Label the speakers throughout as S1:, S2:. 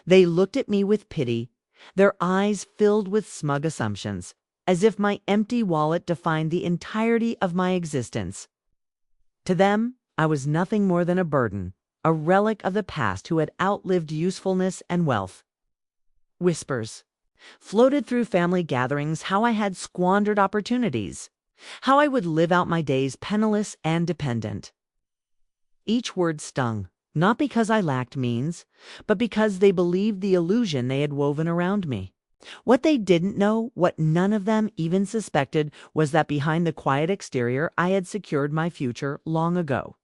S1: They looked at me with pity, their eyes filled with smug assumptions, as if my empty wallet defined the entirety of my existence. To them, I was nothing more than a burden, a relic of the past who had outlived usefulness and wealth. Whispers floated through family gatherings how I had squandered opportunities, how I would live out my days penniless and dependent. Each word stung, not because I lacked means, but because they believed the illusion they had woven around me. What they didn't know, what none of them even suspected, was that behind the quiet exterior I had secured my future long ago.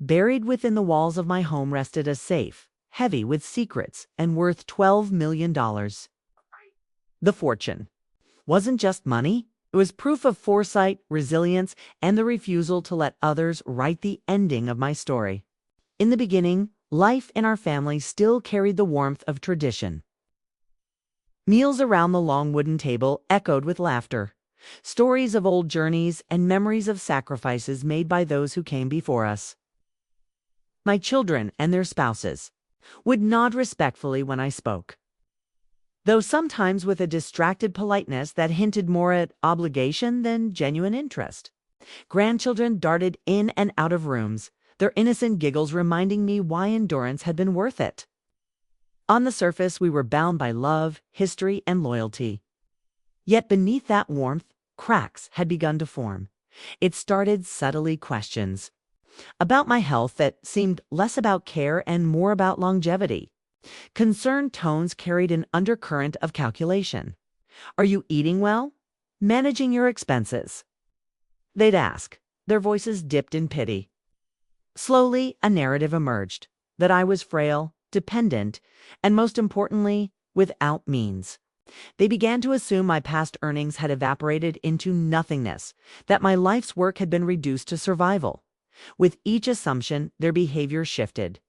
S1: Buried within the walls of my home rested a safe, heavy with secrets and worth $12 million. The fortune wasn't just money. It was proof of foresight, resilience, and the refusal to let others write the ending of my story. In the beginning, life in our family still carried the warmth of tradition. Meals around the long wooden table echoed with laughter, stories of old journeys and memories of sacrifices made by those who came before us. My children and their spouses would nod respectfully when I spoke, though sometimes with a distracted politeness that hinted more at obligation than genuine interest. Grandchildren darted in and out of rooms, their innocent giggles reminding me why endurance had been worth it. On the surface, we were bound by love, history, and loyalty. Yet beneath that warmth, cracks had begun to form. It started subtly questions about my health that seemed less about care and more about longevity. Concerned tones carried an undercurrent of calculation. Are you eating well? Managing your expenses? They'd ask, their voices dipped in pity. Slowly, a narrative emerged that I was frail, dependent, and most importantly, without means. They began to assume my past earnings had evaporated into nothingness, that my life's work had been reduced to survival. With each assumption, their behavior shifted.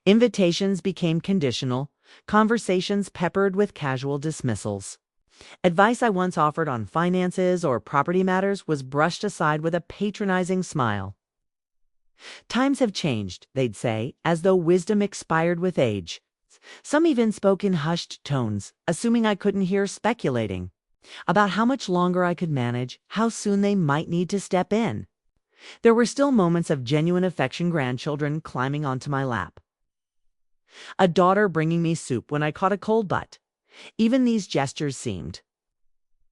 S1: Invitations became conditional, conversations peppered with casual dismissals. Advice I once offered on finances or property matters was brushed aside with a patronizing smile. Times have changed, they'd say, as though wisdom expired with age. Some even spoke in hushed tones, assuming I couldn't hear, speculating about how much longer I could manage, how soon they might need to step in. There were still moments of genuine affection, grandchildren climbing onto my lap, a daughter bringing me soup when I caught a cold butt. Even these gestures seemed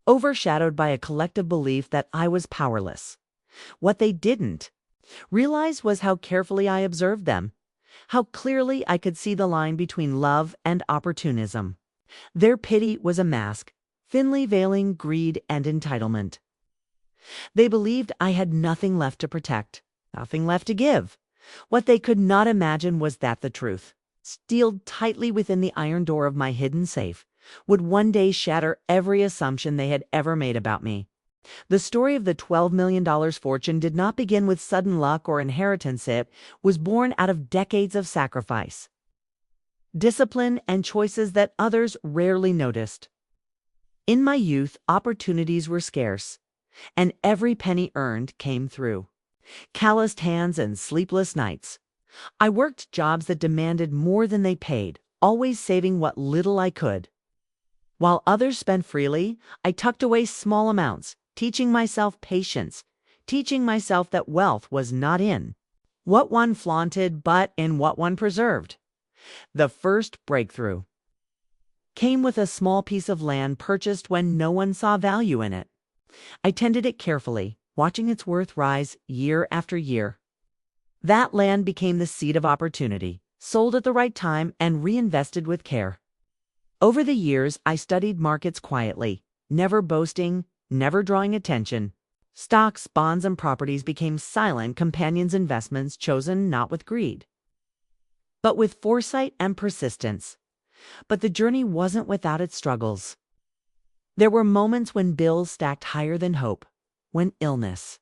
S1: overshadowed by a collective belief that I was powerless. What they didn't realize was how carefully I observed them, how clearly I could see the line between love and opportunism. Their pity was a mask, thinly veiling greed and entitlement. They believed I had nothing left to protect, nothing left to give. What they could not imagine was that the truth, sealed tightly within the iron door of my hidden safe, would one day shatter every assumption they had ever made about me. The story of the $12 million fortune did not begin with sudden luck or inheritance. It was born out of decades of sacrifice, discipline, and choices that others rarely noticed. In my youth, opportunities were scarce, and every penny earned came through calloused hands and sleepless nights. I worked jobs that demanded more than they paid, always saving what little I could. While others spent freely, I tucked away small amounts, teaching myself patience, teaching myself that wealth was not in what one flaunted, but in what one preserved. The first breakthrough came with a small piece of land purchased when no one saw value in it. I tended it carefully, watching its worth rise year after year. That land became the seed of opportunity, sold at the right time and reinvested with care. Over the years, I studied markets quietly, never boasting, never drawing attention. Stocks, bonds, and properties became silent companions, investments chosen not with greed, but with foresight and persistence. But the journey wasn't without its struggles. There were moments when bills stacked higher than hope, when illness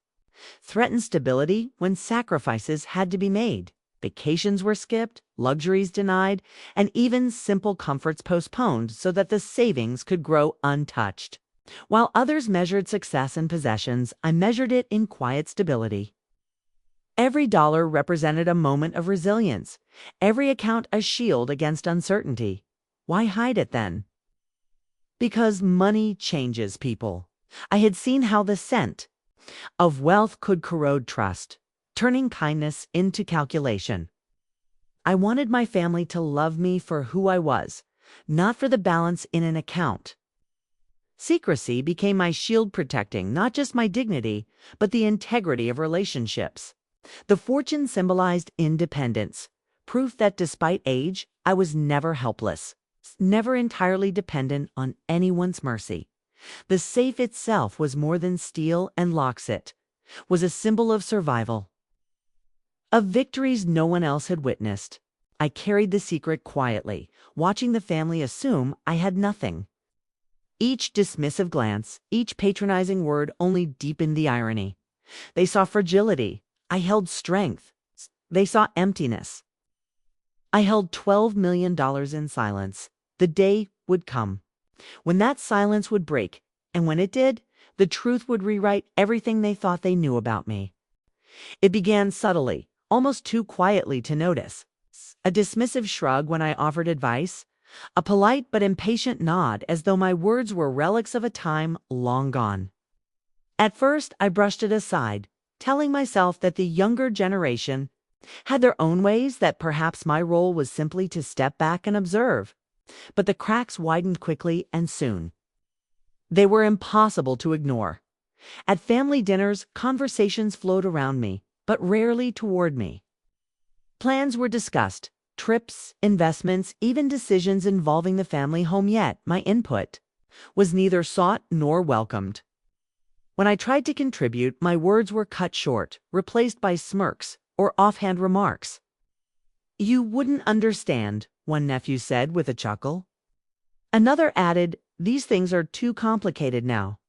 S1: threatened stability, when sacrifices had to be made. Vacations were skipped, luxuries denied, and even simple comforts postponed so that the savings could grow untouched. While others measured success in possessions, I measured it in quiet stability. Every dollar represented a moment of resilience, every account a shield against uncertainty. Why hide it then? Because money changes people. I had seen how the scent of wealth could corrode trust, turning kindness into calculation. I wanted my family to love me for who I was, not for the balance in an account. Secrecy became my shield protecting not just my dignity, but the integrity of relationships. The fortune symbolized independence, proof that despite age, I was never helpless, never entirely dependent on anyone's mercy. The safe itself was more than steel and locks it, was a symbol of survival, of victories no one else had witnessed. I carried the secret quietly, watching the family assume I had nothing. Each dismissive glance, each patronizing word only deepened the irony. They saw fragility. I held strength. They saw emptiness. I held $12 million in silence. The day would come when that silence would break, and when it did, the truth would rewrite everything they thought they knew about me. It began subtly, almost too quietly to notice. A dismissive shrug when I offered advice, a polite but impatient nod as though my words were relics of a time long gone. At first, I brushed it aside, telling myself that the younger generation had their own ways, that perhaps my role was simply to step back and observe. But the cracks widened quickly and soon. They were impossible to ignore. At family dinners, conversations flowed around me, but rarely toward me. Plans were discussed, trips, investments, even decisions involving the family home, yet my input was neither sought nor welcomed. When I tried to contribute, my words were cut short, replaced by smirks or offhand remarks. "You wouldn't understand," one nephew said with a chuckle. Another added, "These things are too complicated now."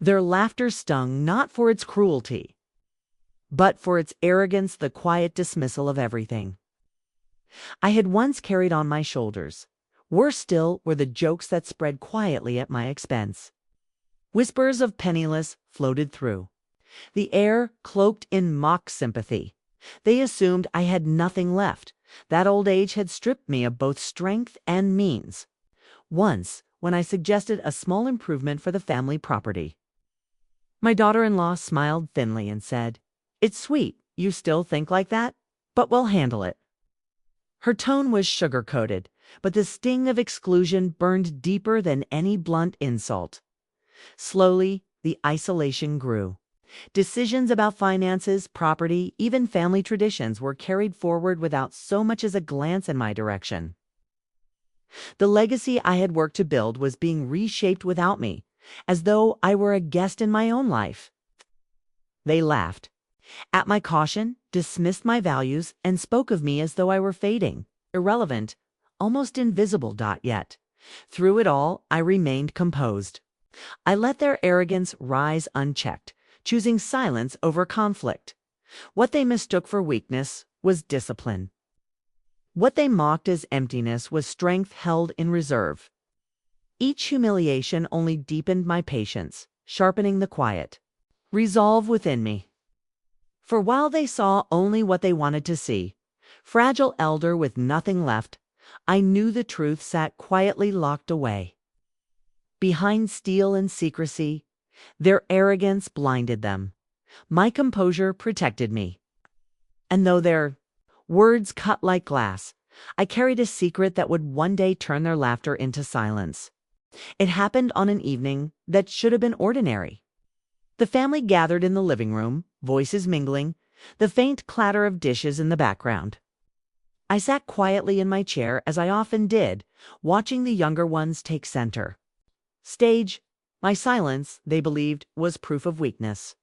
S1: Their laughter stung not for its cruelty, but for its arrogance, the quiet dismissal of everything I had once carried on my shoulders. Worse still were the jokes that spread quietly at my expense. Whispers of Penniless floated through the air, cloaked in mock sympathy. They assumed I had nothing left, that old age had stripped me of both strength and means. Once, when I suggested a small improvement for the family property, my daughter-in-law smiled thinly and said, "It's sweet you still think like that, but we'll handle it." Her tone was sugar-coated, but the sting of exclusion burned deeper than any blunt insult. Slowly, the isolation grew. Decisions about finances, property, even family traditions were carried forward without so much as a glance in my direction. The legacy I had worked to build was being reshaped without me, as though I were a guest in my own life. They laughed at my caution, dismissed my values, and spoke of me as though I were fading, irrelevant, almost invisible. Yet, through it all, I remained composed. I let their arrogance rise unchecked, choosing silence over conflict. What they mistook for weakness was discipline. What they mocked as emptiness was strength held in reserve. Each humiliation only deepened my patience, sharpening the quiet resolve within me. For while they saw only what they wanted to see, fragile elder with nothing left, I knew the truth sat quietly locked away. Behind steel and secrecy, their arrogance blinded them. My composure protected me. And though their words cut like glass, I carried a secret that would one day turn their laughter into silence. It happened on an evening that should have been ordinary. The family gathered in the living room, voices mingling, the faint clatter of dishes in the background. I sat quietly in my chair, as I often did, watching the younger ones take center stage. My silence, they believed, was proof of weakness.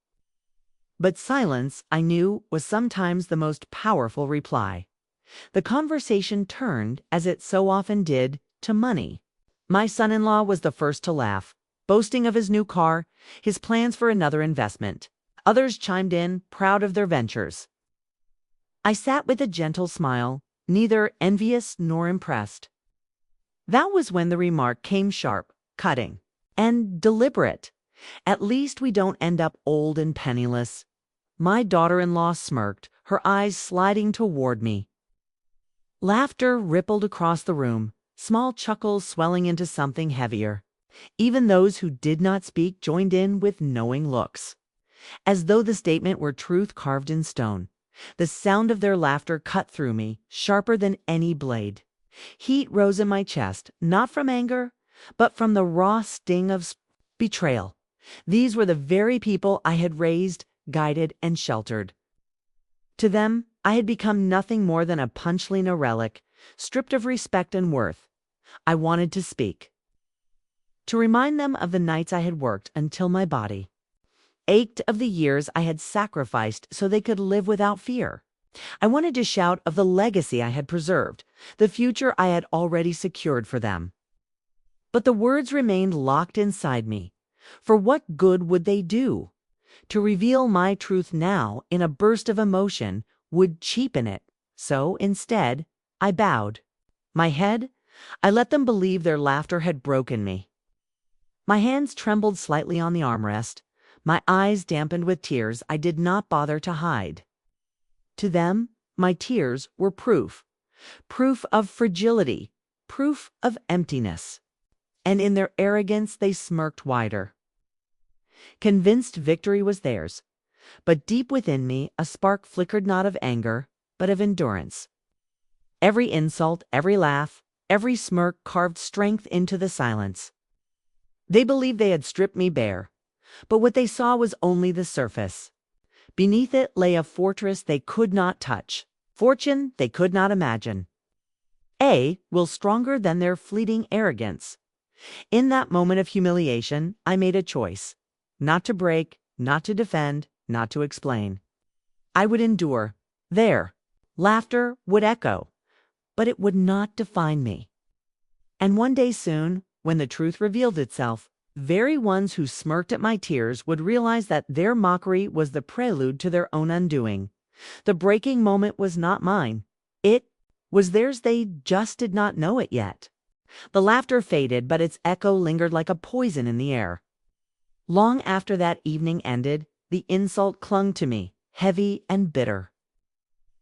S1: But silence, I knew, was sometimes the most powerful reply. The conversation turned, as it so often did, to money. My son-in-law was the first to laugh, boasting of his new car, his plans for another investment. Others chimed in, proud of their ventures. I sat with a gentle smile, neither envious nor impressed. That was when the remark came, sharp, cutting, and deliberate. "At least we don't end up old and penniless." My daughter-in-law smirked, her eyes sliding toward me. Laughter rippled across the room, small chuckles swelling into something heavier. Even those who did not speak joined in with knowing looks, as though the statement were truth carved in stone. The sound of their laughter cut through me, sharper than any blade. Heat rose in my chest, not from anger, but from the raw sting of betrayal. These were the very people I had raised, guided, and sheltered. To them, I had become nothing more than a punchlina relic, stripped of respect and worth. I wanted to speak, to remind them of the nights I had worked until my body ached, of the years I had sacrificed so they could live without fear. I wanted to shout of the legacy I had preserved, the future I had already secured for them. But the words remained locked inside me. For what good would they do? To reveal my truth now in a burst of emotion would cheapen it. So, instead, I bowed my head. I let them believe their laughter had broken me. My hands trembled slightly on the armrest, my eyes dampened with tears I did not bother to hide. To them, my tears were proof of fragility, proof of emptiness. And in their arrogance they smirked wider. Convinced victory was theirs, but deep within me a spark flickered, not of anger, but of endurance. Every insult, every laugh, every smirk carved strength into the silence. They believed they had stripped me bare, but what they saw was only the surface. Beneath it lay a fortress they could not touch, fortune they could not imagine. Will stronger than their fleeting arrogance. In that moment of humiliation, I made a choice. Not to break, not to defend, not to explain. I would endure. Their laughter would echo, but it would not define me. And one day soon, when the truth revealed itself, very ones who smirked at my tears would realize that their mockery was the prelude to their own undoing. The breaking moment was not mine. It was theirs. They just did not know it yet. The laughter faded, but its echo lingered like a poison in the air. Long after that evening ended, the insult clung to me, heavy and bitter.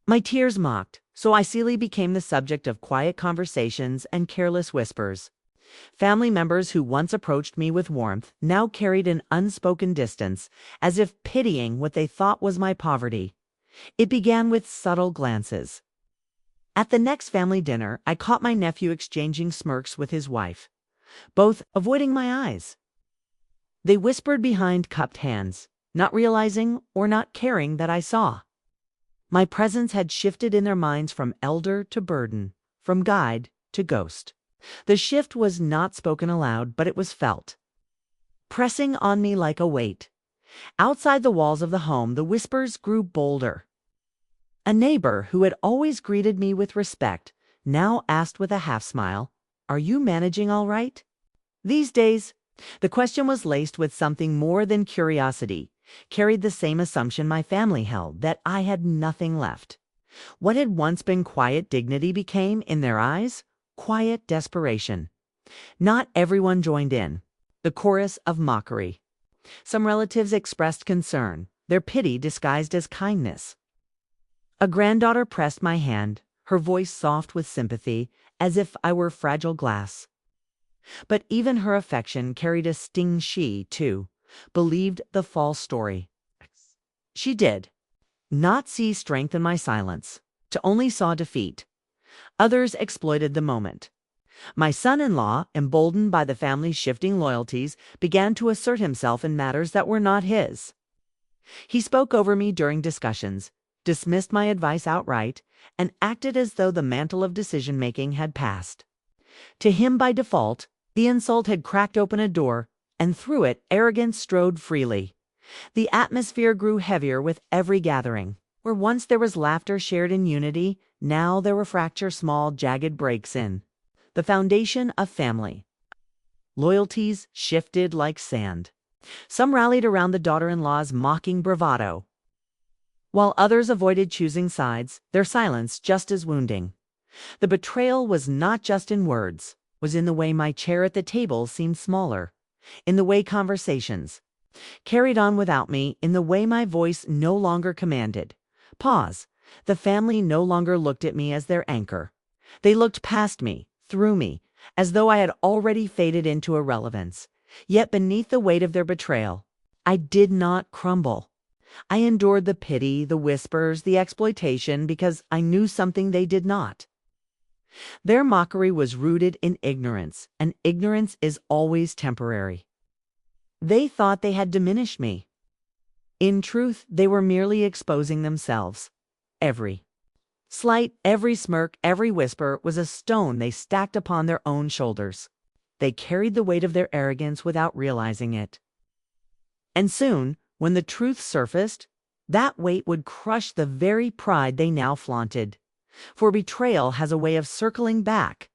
S1: My tears mocked, so I silly became the subject of quiet conversations and careless whispers. Family members who once approached me with warmth now carried an unspoken distance, as if pitying what they thought was my poverty. It began with subtle glances. At the next family dinner, I caught my nephew exchanging smirks with his wife, both avoiding my eyes. They whispered behind cupped hands, not realizing or not caring that I saw. My presence had shifted in their minds from elder to burden, from guide to ghost. The shift was not spoken aloud, but it was felt, pressing on me like a weight. Outside the walls of the home, the whispers grew bolder. A neighbor who had always greeted me with respect now asked with a half-smile, "Are you managing all right?" These days, the question was laced with something more than curiosity, carried the same assumption my family held, that I had nothing left. What had once been quiet dignity became, in their eyes, quiet desperation. Not everyone joined in the chorus of mockery. Some relatives expressed concern, their pity disguised as kindness. A granddaughter pressed my hand, her voice soft with sympathy, as if I were fragile glass. But even her affection carried a sting. She, too, believed the false story. She did not see strength in my silence, to only saw defeat. Others exploited the moment. My son-in-law, emboldened by the family's shifting loyalties, began to assert himself in matters that were not his. He spoke over me during discussions, dismissed my advice outright, and acted as though the mantle of decision-making had passed. To him, by default, the insult had cracked open a door, and through it arrogance strode freely. The atmosphere grew heavier with every gathering. Where once there was laughter shared in unity, now there were fractured, small, jagged breaks in the foundation of family. Loyalties shifted like sand. Some rallied around the daughter-in-law's mocking bravado, while others avoided choosing sides, their silence just as wounding. The betrayal was not just in words, was in the way my chair at the table seemed smaller, in the way conversations carried on without me, in the way my voice no longer commanded. Pause. The family no longer looked at me as their anchor. They looked past me, through me, as though I had already faded into irrelevance. Yet beneath the weight of their betrayal, I did not crumble. I endured the pity, the whispers, the exploitation, because I knew something they did not. Their mockery was rooted in ignorance, and ignorance is always temporary. They thought they had diminished me. In truth, they were merely exposing themselves. Every slight, every smirk, every whisper was a stone they stacked upon their own shoulders. They carried the weight of their arrogance without realizing it. And soon, when the truth surfaced, that weight would crush the very pride they now flaunted. For betrayal has a way of circling back.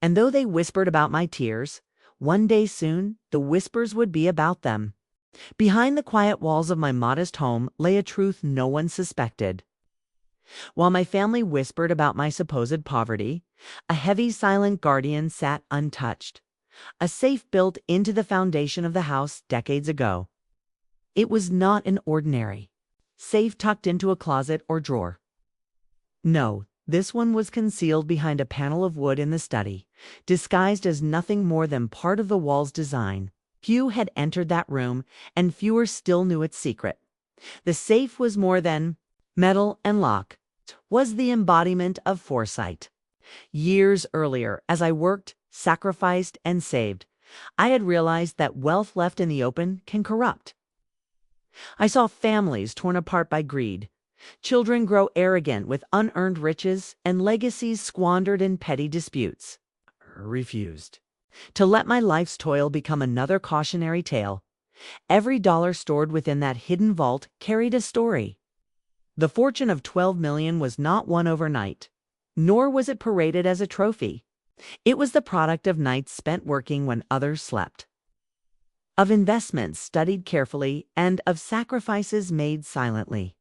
S1: And though they whispered about my tears, one day soon the whispers would be about them. Behind the quiet walls of my modest home lay a truth no one suspected. While my family whispered about my supposed poverty, a heavy, silent guardian sat untouched, a safe built into the foundation of the house decades ago. It was not an ordinary safe tucked into a closet or drawer. No, this one was concealed behind a panel of wood in the study, disguised as nothing more than part of the wall's design. Few had entered that room, and fewer still knew its secret. The safe was more than metal and lock. It was the embodiment of foresight. Years earlier, as I worked, sacrificed, and saved, I had realized that wealth left in the open can corrupt. I saw families torn apart by greed, children grow arrogant with unearned riches, and legacies squandered in petty disputes. I refused to let my life's toil become another cautionary tale. Every dollar stored within that hidden vault carried a story. The fortune of 12 million was not won overnight, nor was it paraded as a trophy. It was the product of nights spent working when others slept, of investments studied carefully, and of sacrifices made silently.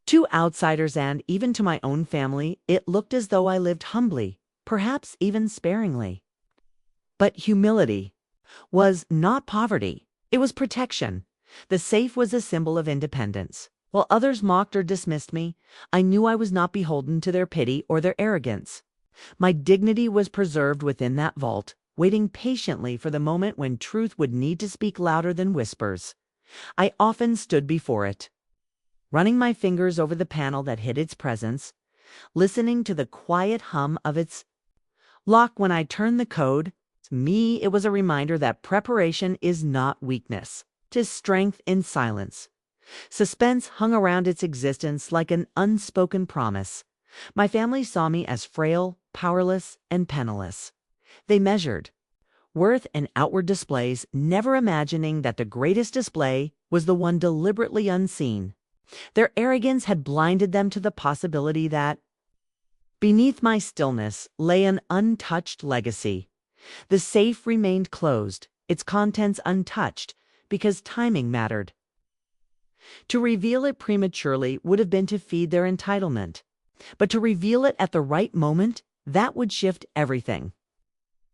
S1: To outsiders and even to my own family, it looked as though I lived humbly, perhaps even sparingly. But humility was not poverty. It was protection. The safe was a symbol of independence. While others mocked or dismissed me, I knew I was not beholden to their pity or their arrogance. My dignity was preserved within that vault, waiting patiently for the moment when truth would need to speak louder than whispers. I often stood before it, running my fingers over the panel that hid its presence, listening to the quiet hum of its lock when I turned the code. To me, it was a reminder that preparation is not weakness. 'Tis strength in silence. Suspense hung around its existence like an unspoken promise. My family saw me as frail, powerless, and penniless. They measured worth in outward displays, never imagining that the greatest display was the one deliberately unseen. Their arrogance had blinded them to the possibility that beneath my stillness lay an untouched legacy. The safe remained closed, its contents untouched, because timing mattered. To reveal it prematurely would have been to feed their entitlement. But to reveal it at the right moment, that would shift everything.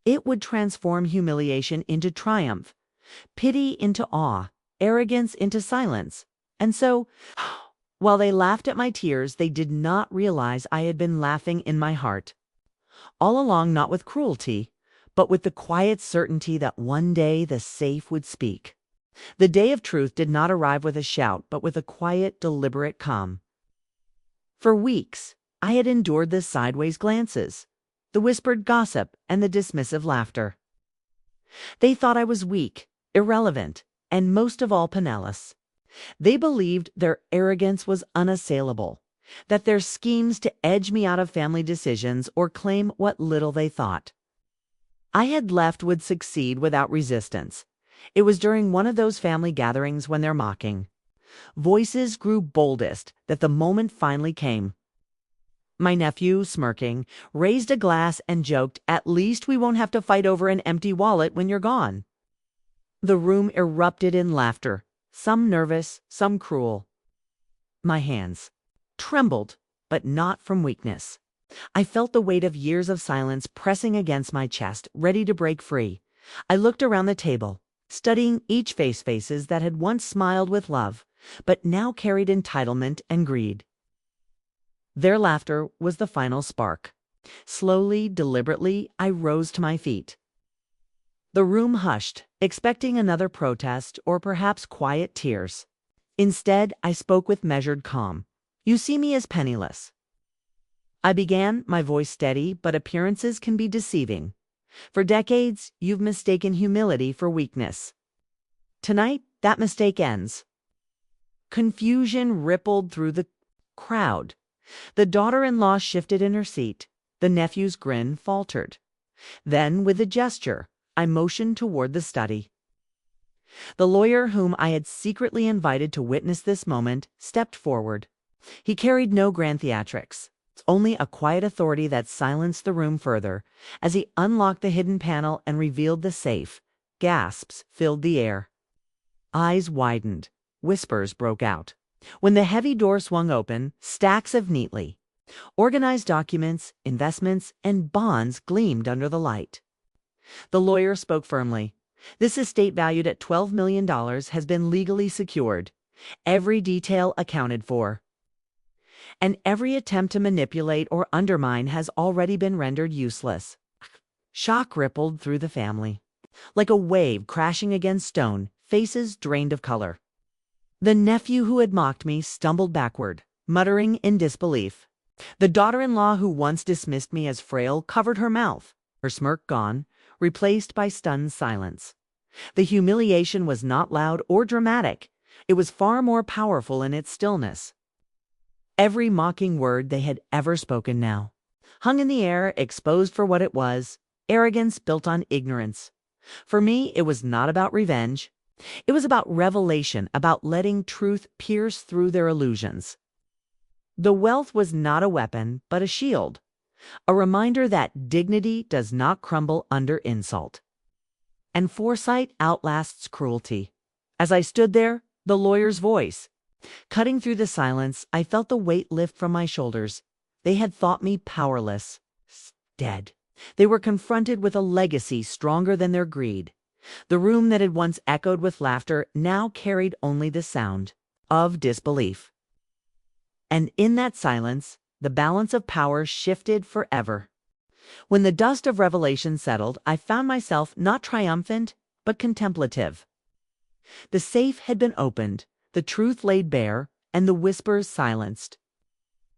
S1: It would transform humiliation into triumph, pity into awe, arrogance into silence. And so, while they laughed at my tears, they did not realize I had been laughing in my heart. All along, not with cruelty, but with the quiet certainty that one day the safe would speak. The day of truth did not arrive with a shout, but with a quiet, deliberate calm. For weeks, I had endured the sideways glances, the whispered gossip, and the dismissive laughter. They thought I was weak, irrelevant, and most of all penniless. They believed their arrogance was unassailable, that their schemes to edge me out of family decisions or claim what little they thought I had left would succeed without resistance. It was during one of those family gatherings when their mocking voices grew boldest that the moment finally came. My nephew, smirking, raised a glass and joked, "At least we won't have to fight over an empty wallet when you're gone." The room erupted in laughter, some nervous, some cruel. My hands trembled, but not from weakness. I felt the weight of years of silence pressing against my chest, ready to break free. I looked around the table, studying each faces that had once smiled with love, but now carried entitlement and greed. Their laughter was the final spark. Slowly, deliberately, I rose to my feet. The room hushed, expecting another protest or perhaps quiet tears. Instead, I spoke with measured calm. "You see me as penniless." I began, my voice steady, but appearances can be deceiving. "For decades, you've mistaken humility for weakness. Tonight, that mistake ends." Confusion rippled through the crowd. The daughter-in-law shifted in her seat. The nephew's grin faltered. Then, with a gesture, I motioned toward the study. The lawyer whom I had secretly invited to witness this moment stepped forward. He carried no grand theatrics, only a quiet authority that silenced the room further. As he unlocked the hidden panel and revealed the safe, gasps filled the air. Eyes widened. Whispers broke out. When the heavy door swung open, stacks of neatly organized documents, investments, and bonds gleamed under the light. The lawyer spoke firmly. "This estate valued at $12 million has been legally secured, every detail accounted for, and every attempt to manipulate or undermine has already been rendered useless." Shock rippled through the family. Like a wave crashing against stone, faces drained of color. The nephew who had mocked me stumbled backward, muttering in disbelief. The daughter-in-law who once dismissed me as frail covered her mouth, her smirk gone, replaced by stunned silence. The humiliation was not loud or dramatic. It was far more powerful in its stillness. Every mocking word they had ever spoken now hung in the air, exposed for what it was, arrogance built on ignorance. For me, it was not about revenge. It was about revelation, about letting truth pierce through their illusions. The wealth was not a weapon, but a shield, a reminder that dignity does not crumble under insult. And foresight outlasts cruelty. As I stood there, the lawyer's voice cutting through the silence, I felt the weight lift from my shoulders. They had thought me powerless, dead. They were confronted with a legacy stronger than their greed. The room that had once echoed with laughter now carried only the sound of disbelief. And in that silence, the balance of power shifted forever. When the dust of revelation settled, I found myself not triumphant, but contemplative. The safe had been opened, the truth laid bare, and the whispers silenced.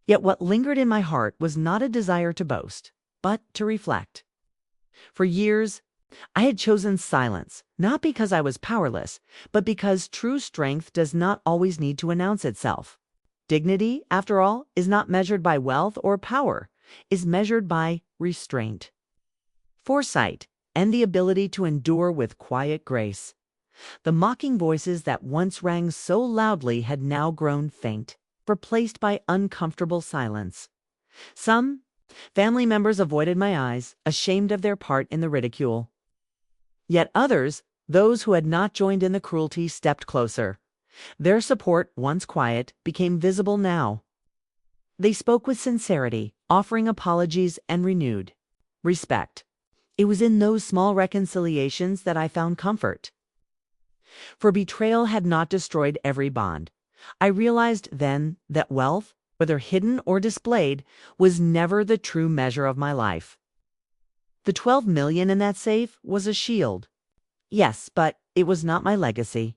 S1: Yet what lingered in my heart was not a desire to boast, but to reflect. For years, I had chosen silence, not because I was powerless, but because true strength does not always need to announce itself. Dignity, after all, is not measured by wealth or power, is measured by restraint, foresight, and the ability to endure with quiet grace. The mocking voices that once rang so loudly had now grown faint, replaced by uncomfortable silence. Some family members avoided my eyes, ashamed of their part in the ridicule. Yet others, those who had not joined in the cruelty, stepped closer. Their support, once quiet, became visible now. They spoke with sincerity, offering apologies and renewed respect. It was in those small reconciliations that I found comfort. For betrayal had not destroyed every bond. I realized then that wealth, whether hidden or displayed, was never the true measure of my life. The $12 million in that safe was a shield. Yes, but it was not my legacy.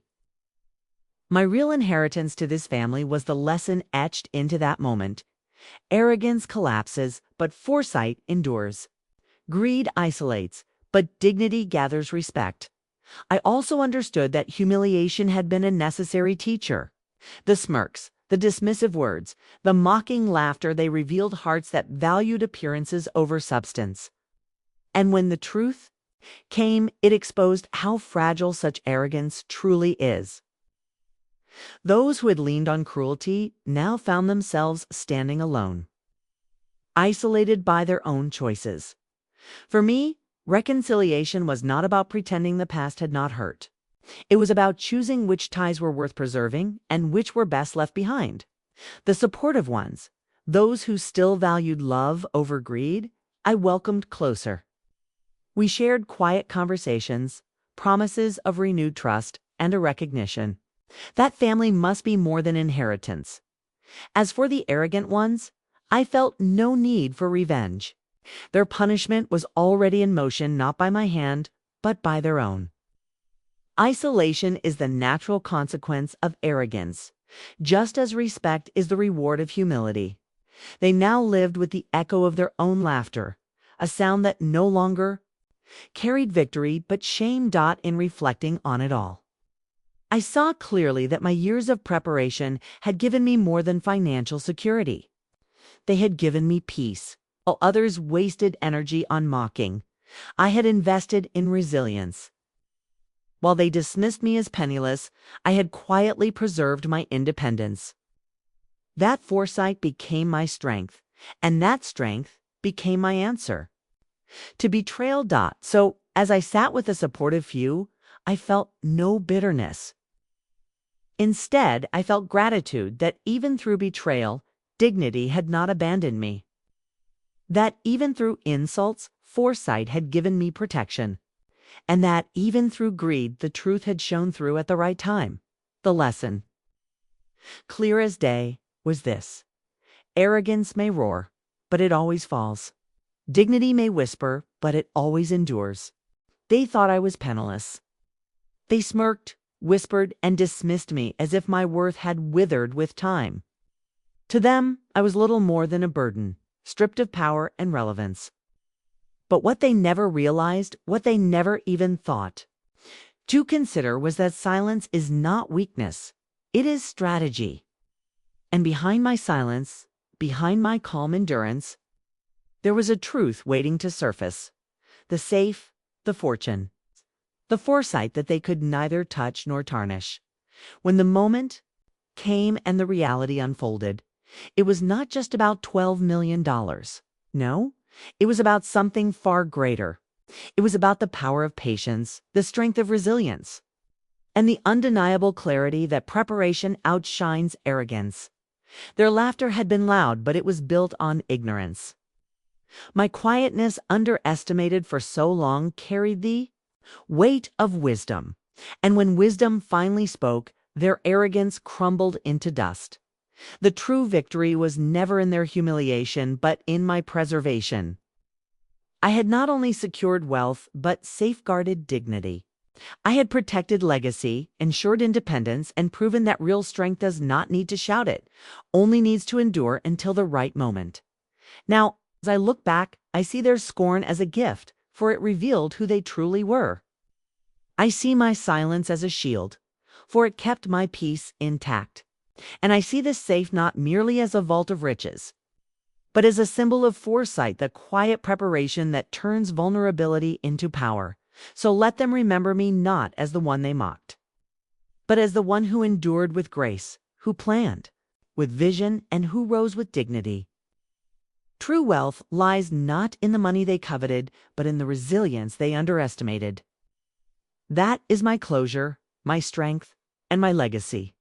S1: My real inheritance to this family was the lesson etched into that moment. Arrogance collapses, but foresight endures. Greed isolates, but dignity gathers respect. I also understood that humiliation had been a necessary teacher. The smirks, the dismissive words, the mocking laughter, they revealed hearts that valued appearances over substance. And when the truth came, it exposed how fragile such arrogance truly is. Those who had leaned on cruelty now found themselves standing alone, isolated by their own choices. For me, reconciliation was not about pretending the past had not hurt. It was about choosing which ties were worth preserving and which were best left behind. The supportive ones, those who still valued love over greed, I welcomed closer. We shared quiet conversations, promises of renewed trust, and a recognition that family must be more than inheritance. As for the arrogant ones, I felt no need for revenge. Their punishment was already in motion, not by my hand, but by their own. Isolation is the natural consequence of arrogance, just as respect is the reward of humility. They now lived with the echo of their own laughter, a sound that no longer carried victory but shame. In reflecting on it all, I saw clearly that my years of preparation had given me more than financial security. They had given me peace, while others wasted energy on mocking. I had invested in resilience. While they dismissed me as penniless, I had quietly preserved my independence. That foresight became my strength, and that strength became my answer to betrayal. So, as I sat with a supportive few, I felt no bitterness. Instead, I felt gratitude that even through betrayal, dignity had not abandoned me. That even through insults, foresight had given me protection. And that even through greed, the truth had shone through at the right time. The lesson, clear as day, was this: arrogance may roar, but it always falls. Dignity may whisper, but it always endures. They thought I was penniless. They smirked, whispered, and dismissed me as if my worth had withered with time. To them, I was little more than a burden, stripped of power and relevance. But what they never realized, what they never even thought to consider, was that silence is not weakness. It is strategy. And behind my silence, behind my calm endurance, there was a truth waiting to surface. The safe, the fortune, the foresight that they could neither touch nor tarnish. When the moment came and the reality unfolded, it was not just about $12 million. No. It was about something far greater. It was about the power of patience, the strength of resilience, and the undeniable clarity that preparation outshines arrogance. Their laughter had been loud, but it was built on ignorance. My quietness, underestimated for so long, carried the weight of wisdom. And when wisdom finally spoke, their arrogance crumbled into dust. The true victory was never in their humiliation, but in my preservation. I had not only secured wealth, but safeguarded dignity. I had protected legacy, ensured independence, and proven that real strength does not need to shout it, only needs to endure until the right moment. Now, as I look back, I see their scorn as a gift, for it revealed who they truly were. I see my silence as a shield, for it kept my peace intact. And I see this safe not merely as a vault of riches, but as a symbol of foresight, the quiet preparation that turns vulnerability into power. So let them remember me not as the one they mocked, but as the one who endured with grace, who planned with vision, and who rose with dignity. True wealth lies not in the money they coveted, but in the resilience they underestimated. That is my closure, my strength, and my legacy.